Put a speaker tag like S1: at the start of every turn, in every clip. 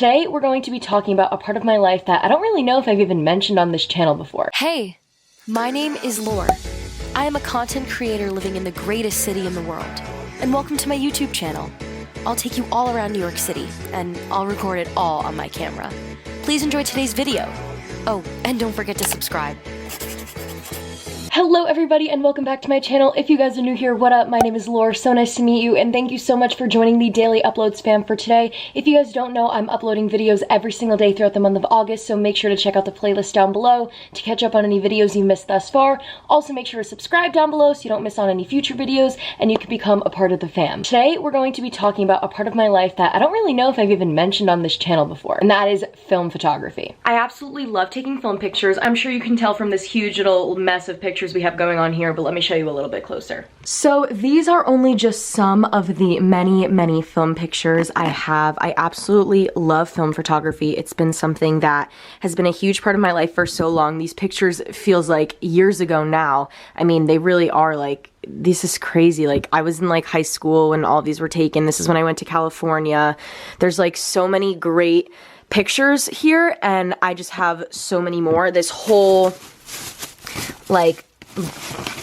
S1: Today, we're going to be talking about a part of my life that I don't really know if I've even mentioned on this channel before.
S2: Hey, my name is Laur. I am a content creator living in the greatest city in the world. And welcome to my YouTube channel. I'll take you all around New York City, and I'll record it all on my camera. Please enjoy today's video. Oh, and don't forget to subscribe.
S1: Hello everybody and welcome back to my channel. If you guys are new here, what up? My name is Laur, so nice to meet you, and thank you so much for joining the daily uploads fam for today. If you guys don't know, I'm uploading videos every single day throughout the month of August, so make sure to check out the playlist down below to catch up on any videos you missed thus far. Also make sure to subscribe down below so you don't miss on any future videos and you can become a part of the fam. Today we're going to be talking about a part of my life that I don't really know if I've even mentioned on this channel before, and that is film photography. I absolutely love taking film pictures. I'm sure you can tell from this huge little mess of pictures we have going on here, but let me show you a little bit closer. So these are only just some of the many film pictures I have. I absolutely love film photography. It's been something that has been a huge part of my life for so long. These pictures feels like years ago now. I mean, they really are. Like, this is crazy. Like, I was in like high school when all these were taken. This is when I went to California. There's like so many great pictures here, and I just have so many more. This whole like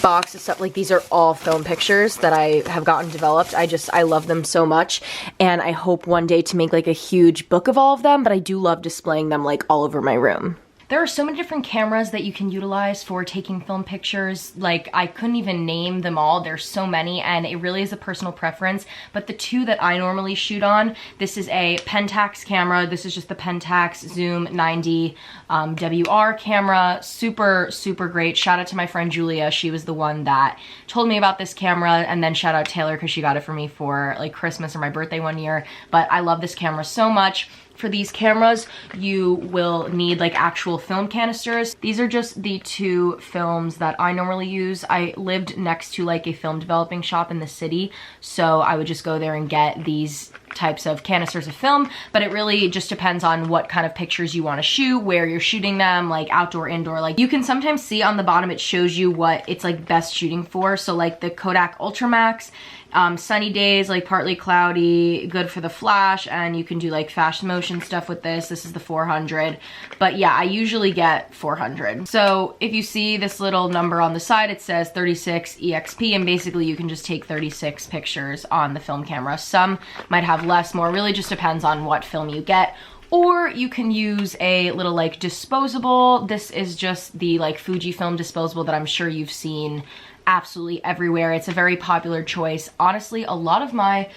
S1: box of stuff, like these are all film pictures that I have gotten developed. I love them so much, and I hope one day to make like a huge book of all of them, but I do love displaying them like all over my room. There are so many different cameras that you can utilize for taking film pictures. Like, I couldn't even name them all. There's so many, and it really is a personal preference. But the two that I normally shoot on, this is a Pentax camera. This is just the Pentax Zoom 90 WR camera. Super, super great. Shout out to my friend Julia. She was the one that told me about this camera, and then shout out Taylor because she got it for me for like Christmas or my birthday one year. But I love this camera so much. For these cameras, you will need like actual film canisters. These are just the two films that I normally use. I lived next to like a film developing shop in the city, so I would just go there and get these types of canisters of film, but it really just depends on what kind of pictures you want to shoot, where you're shooting them, like outdoor, indoor. Like, you can sometimes see on the bottom it shows you what it's like best shooting for. So like the Kodak Ultramax, sunny days, like partly cloudy, good for the flash, and you can do like fast motion stuff with this. This is the 400, but yeah, I usually get 400. So if you see this little number on the side, it says 36 EXP, and basically you can just take 36 pictures on the film camera. Some might have less, more, really just depends on what film you get. Or you can use a little like disposable. This is just the like Fujifilm disposable that I'm sure you've seen absolutely everywhere. It's a very popular choice. Honestly, a lot of my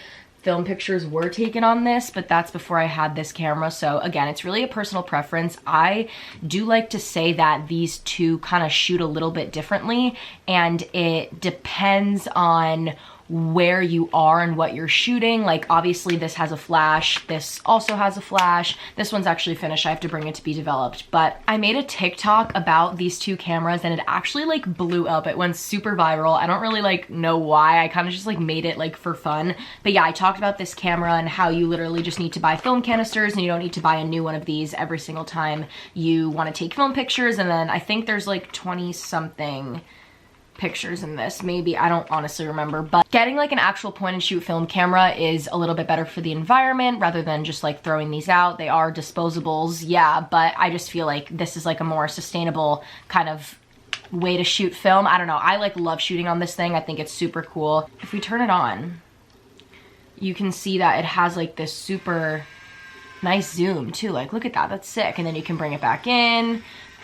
S1: film pictures were taken on this, but that's before I had this camera. So again, it's really a personal preference. I do like to say that these two kind of shoot a little bit differently, and it depends on where you are and what you're shooting. Like, obviously this has a flash, this also has a flash. This one's actually finished, I have to bring it to be developed. But I made a TikTok about these two cameras, and it actually like blew up. It went super viral. I don't really like know why. I kind of just like made it like for fun. But yeah, I talked about this camera and how you literally just need to buy film canisters, and you don't need to buy a new one of these every single time you want to take film pictures. And then I think there's like 20 something pictures in this, maybe, I don't honestly remember, but getting like an actual point and shoot film camera is a little bit better for the environment rather than just like throwing these out. They are disposables, yeah, but I just feel like this is like a more sustainable kind of way to shoot film. I don't know, I like love shooting on this thing. I think it's super cool. If we turn it on, you can see that it has like this super nice zoom too. Like, look at that, that's sick. And then you can bring it back in.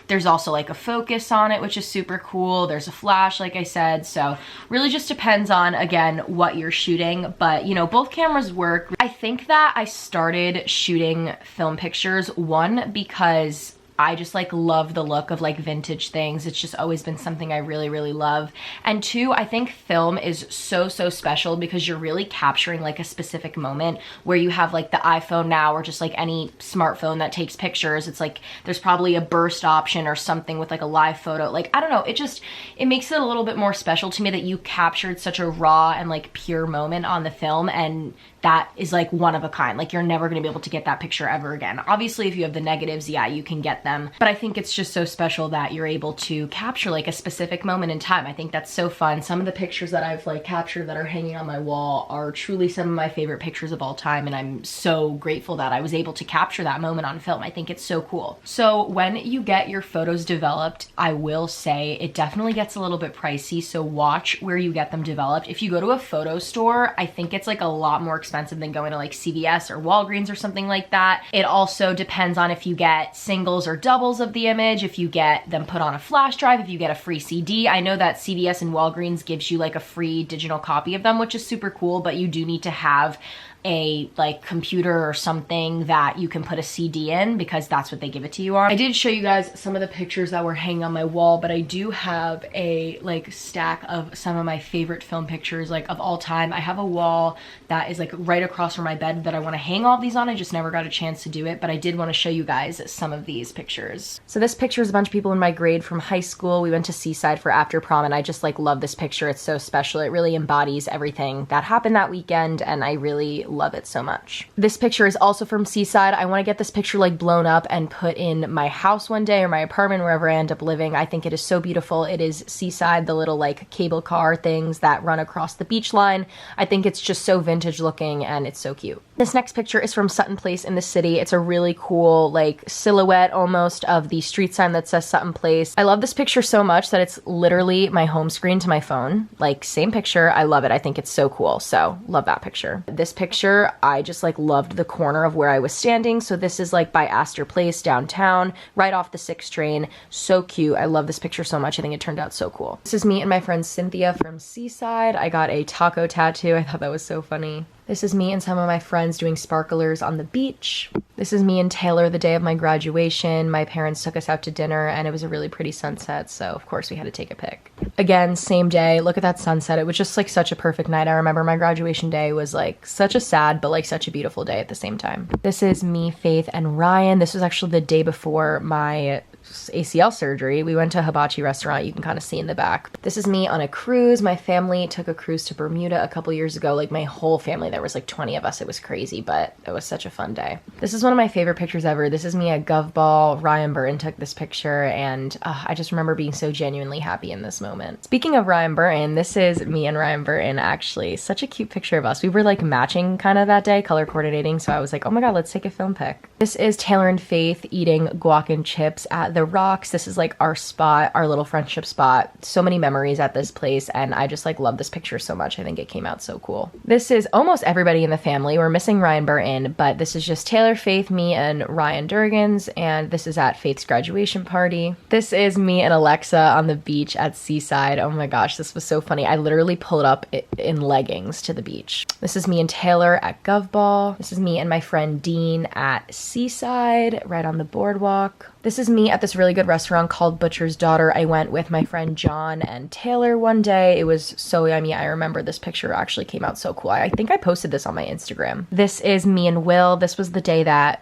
S1: There's also like a focus on it, which is super cool. There's a flash, like I said. So really just depends on, again, what you're shooting. But, you know, both cameras work. I think that I started shooting film pictures, one, because I just like love the look of like vintage things. It's just always been something I really, really love. And two, I think film is so, so special because you're really capturing like a specific moment where you have like the iPhone now, or just like any smartphone that takes pictures. It's like there's probably a burst option or something with like a live photo. Like, I don't know, it makes it a little bit more special to me that you captured such a raw and like pure moment on the film, and
S3: that is like one of a kind. Like you're never gonna be able to get that picture ever again. Obviously, if you have the negatives, yeah, you can get them. But I think it's just so special that you're able to capture like a specific moment in time. I think that's so fun. Some of the pictures that I've like captured that are hanging on my wall are truly some of my favorite pictures of all time. And I'm so grateful that I was able to capture that moment on film. I think it's so cool. So when you get your photos developed, I will say it definitely gets a little bit pricey. So watch where you get them developed. If you go to a photo store, I think it's like a lot more expensive than going to like CVS or Walgreens or something like that. It also depends on if you get singles or doubles of the image, if you get them put on a flash drive, if you get a free CD. I know that CVS and Walgreens gives you like a free digital copy of them, which is super cool, but you do need to have a like computer or something that you can put a CD in, because that's what they give it to you on. I did show you guys some of the pictures that were hanging on my wall, but I do have a like stack of some of my favorite film pictures like of all time. I have a wall that is like right across from my bed that I want to hang all of these on. I just never got a chance to do it, but I did want to show you guys some of these pictures. So this picture is a bunch of people in my grade from high school. We went to Seaside for after prom, and I just like love this picture. It's so special. It really embodies everything that happened that weekend, and I really love it so much. This picture is also from Seaside. I want to get this picture like blown up and put in my house one day, or my apartment, wherever I end up living. I think it is so beautiful. It is Seaside, the little like cable car things that run across the beach line. I think it's just so vintage looking, and it's so cute. This next picture is from Sutton Place in the city. It's a really cool like silhouette almost of the street sign that says Sutton Place. I love this picture so much that it's literally my home screen to my phone. Like same picture. I love it. I think it's so cool. So love that picture. This picture, I just like loved the corner of where I was standing. So this is like by Astor Place downtown, right off the 6 train. So cute. I love this picture so much. I think it turned out so cool. This is me and my friend Cynthia from Seaside. I got a taco tattoo. I thought that was so funny. This is me and some of my friends doing sparklers on the beach. This is me and Taylor the day of my graduation. My parents took us out to dinner, and it was a really pretty sunset, so of course we had to take a pic. Again, same day. Look at that sunset. It was just like such a perfect night. I remember my graduation day was like such a sad but like such a beautiful day at the same time. This is me, Faith, and Ryan. This was actually the day before my ACL surgery. We went to a hibachi restaurant. You can kind of see in the back. This is me on a cruise. My family took a cruise to Bermuda a couple years ago. Like my whole family, there was like 20 of us. It was crazy, but it was such a fun day. This is one of my favorite pictures ever. This is me at Gov Ball. Ryan Burton took this picture, and I just remember being so genuinely happy in this moment. Speaking of Ryan Burton, this is me and Ryan Burton actually. Such a cute picture of us. We were like matching kind of that day, color coordinating, so I was like, oh my god, let's take a film pic. This is Taylor and Faith eating guac and chips at the Rocks. This is like our spot, our little friendship spot. So many memories at this place, and I just like love this picture so much. I think it came out so cool. This is almost everybody in the family. We're missing Ryan Burton, but this is just Taylor, Faith, me, and Ryan Durgans, and this is at Faith's graduation party. This is me and Alexa on the beach at Seaside. Oh my gosh, this was so funny. I literally pulled up in leggings to the beach. This is me and Taylor at Gov Ball. This is me and my friend Dean at Seaside, right on the boardwalk. This is me at this really good restaurant called Butcher's Daughter. I went with my friend John and Taylor one day. It was so yummy. I remember this picture actually came out so cool. I think I posted this on my Instagram. This is me and Will. This was the day that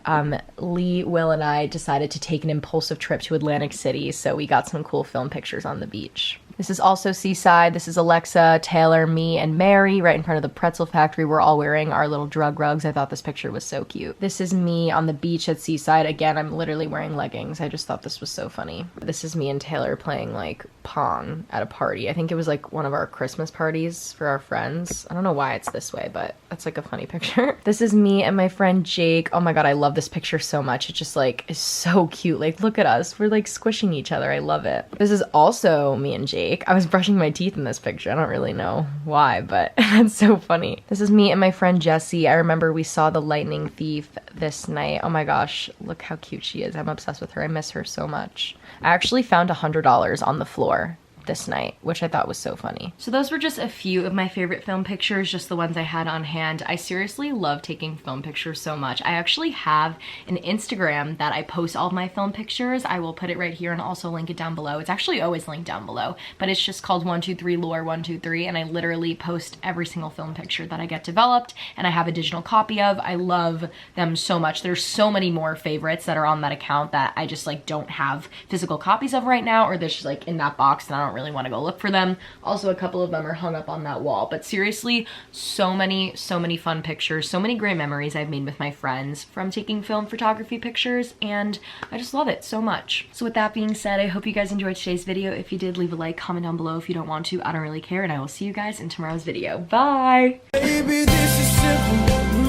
S3: Lee, Will, and I decided to take an impulsive trip to Atlantic City, so we got some cool film pictures on the beach. This is also Seaside. This is Alexa, Taylor, me, and Mary right in front of the pretzel factory. We're all wearing our little drug rugs. I thought this picture was so cute. This is me on the beach at Seaside. Again, I'm literally wearing leggings. I just thought this was so funny. This is me and Taylor playing like Pong at a party. I think it was like one of our Christmas parties for our friends. I don't know why it's this way, but that's like a funny picture. This is me and my friend Jake. Oh my god, I love this picture so much. It just like is so cute. Like look at us. We're like squishing each other. I love it. This is also me and Jake. I was brushing my teeth in this picture. I don't really know why, but that's so funny. This is me and my friend Jessie. I remember we saw The Lightning Thief this night. Oh my gosh, look how cute she is. I'm obsessed with her. I miss her so much. I actually found $100 on the floor this night, which I thought was so funny. So those were just a few of my favorite film pictures, just the ones I had on hand. I seriously love taking film pictures so much. I actually have an Instagram that I post all of my film pictures. I will put it right here and also link it down below. It's actually always linked down below, but it's just called 123laur123, and I literally post every single film picture that I get developed and I have a digital copy of. I love them so much. There's so many more favorites that are on that account that I just like don't have physical copies of right now, or they're just like in that box and I don't don't really want to go look for them. Also, a couple of them are hung up on that wall. But seriously, so many fun pictures, so many great memories I've made with my friends from taking film photography pictures, and I just love it so much. So with that being said, I hope you guys enjoyed today's video. If you did, leave a like, comment down below. If you don't want to, I don't really care, and I will see you guys in tomorrow's video. Bye!
S4: Baby, this is simple.